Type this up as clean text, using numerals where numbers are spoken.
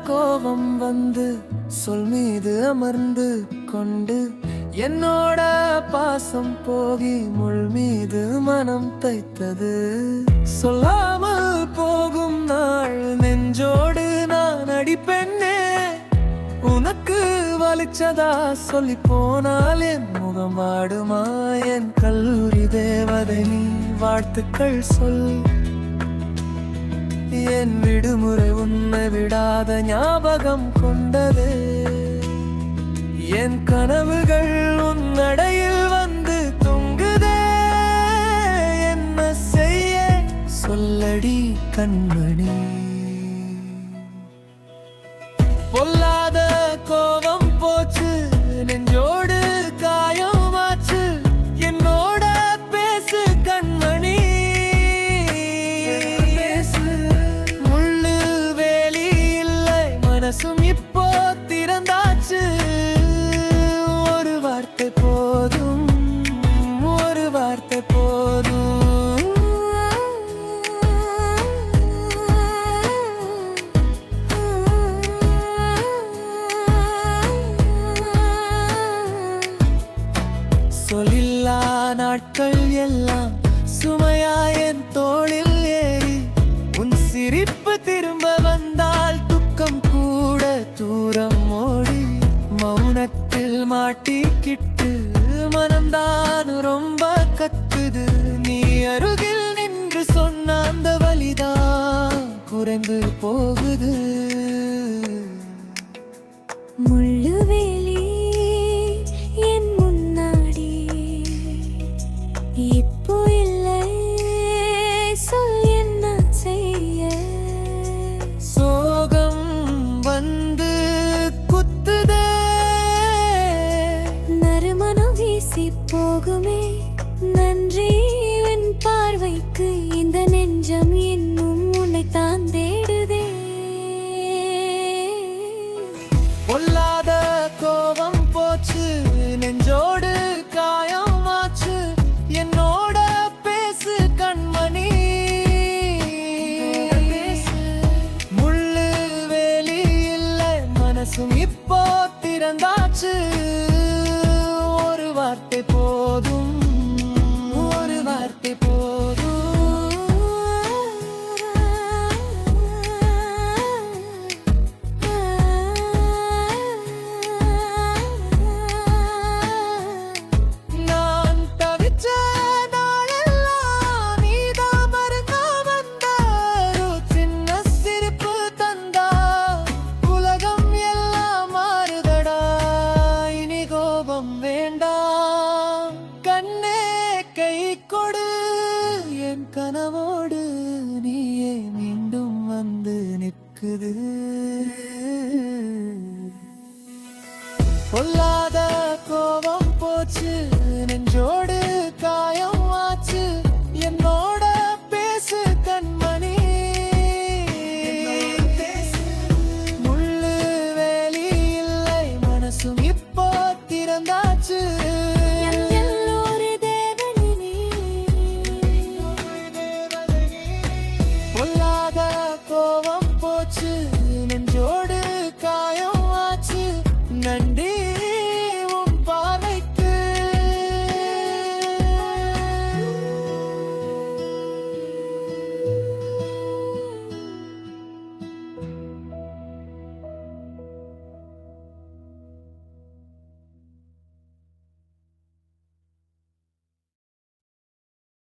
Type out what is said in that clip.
கோபம் வந்து சொல் மீது அமர்ந்து கொண்டு என்னோட பாசம் போகி முள் மீது மனம் தைத்தது. சொல்லாமல் போகும் நாள் நெஞ்சோடு நான் அடிப்பெண்ணே, உனக்கு வலிச்சதா சொல்லி போனால் என் முகம் வாடுமா? என் கல்லூரி தேவதை நீ வாழ்த்துக்கள் சொல். என் விடுமுறை உன்னை விடாத ஞாபகம் கொண்டதே. என் கனவுகள் உன் நடையில் வந்து தொங்குதே. என்ன செய்ய சொல்லடி கண்மணி? பொல்லாத கோபம் போச்சு, நெஞ்சோடு காயமாச்சு, என்னோட பேசு கண்மணி. முள்ளு வேலி இல்லை, மனசும் இப்போ திறந்தாச்சு. ஒரு வார்த்தை போதும், ஒரு வார்த்தை போதும். சொல்லில்லா நாட்கள் எல்லாம் சுமையா என் தோளில் ஏறி, உன் சிரிப்பு திரும்ப வந்தால் துக்கம் கூட தூரம் ஓடி. மௌனத்தில் மாட்டிக்கிட்டு மனம்தான் ரொம்ப கத்துது. நீ அருகில் நின்று சொன்ன அந்த வலிதான் குறைந்து போகுது. முள்ளுவேலி என் முன்னாடி இப்போ இல்லை, சொல் என்ன செய்ய? சோகம் வந்து குத்துதே, நறுமணம் வீசி போகுமே. நன்றி உன் பார்வைக்கு, இந்த நெஞ்சம் இன்னும் உன்னைத்தான் தேடுதே. பொல்லாத கோபம் போச்சு, நெஞ்சோடு காயமாச்சு, என்னோட பேசு கண்மணி. முள்ளு வேலி இல்லை, மனசும் இப்போ திறந்தாச்சு. ஒரு வார்த்தை போதும், ஒரு வார்த்தை போதும். நான் தவிச்ச நாளெல்லாம் நீதான் மறக்க வந்த. ஒரு சின்ன சிரிப்பு தந்தா உலகம் எல்லாம் மாறுதடா. இனி கோபம் வேண்டாம் கண்ணே, கை கொடு. என் கனவோடு நீயே மீண்டும் வந்து நிற்குது. பொல்லாத கோபம் போச்சு, நெஞ்சோடு காயமாச்சு, என்னோட பேசு கண்மணி. முள்ளு வேலி இல்லை, மனசும் இப்போ திறந்தாச்சு. எல்லோரு தேவனே நீ. பொல்லாத கோபம் போச்சு, நெஞ்சோடு காயமாச்சு, நன்றி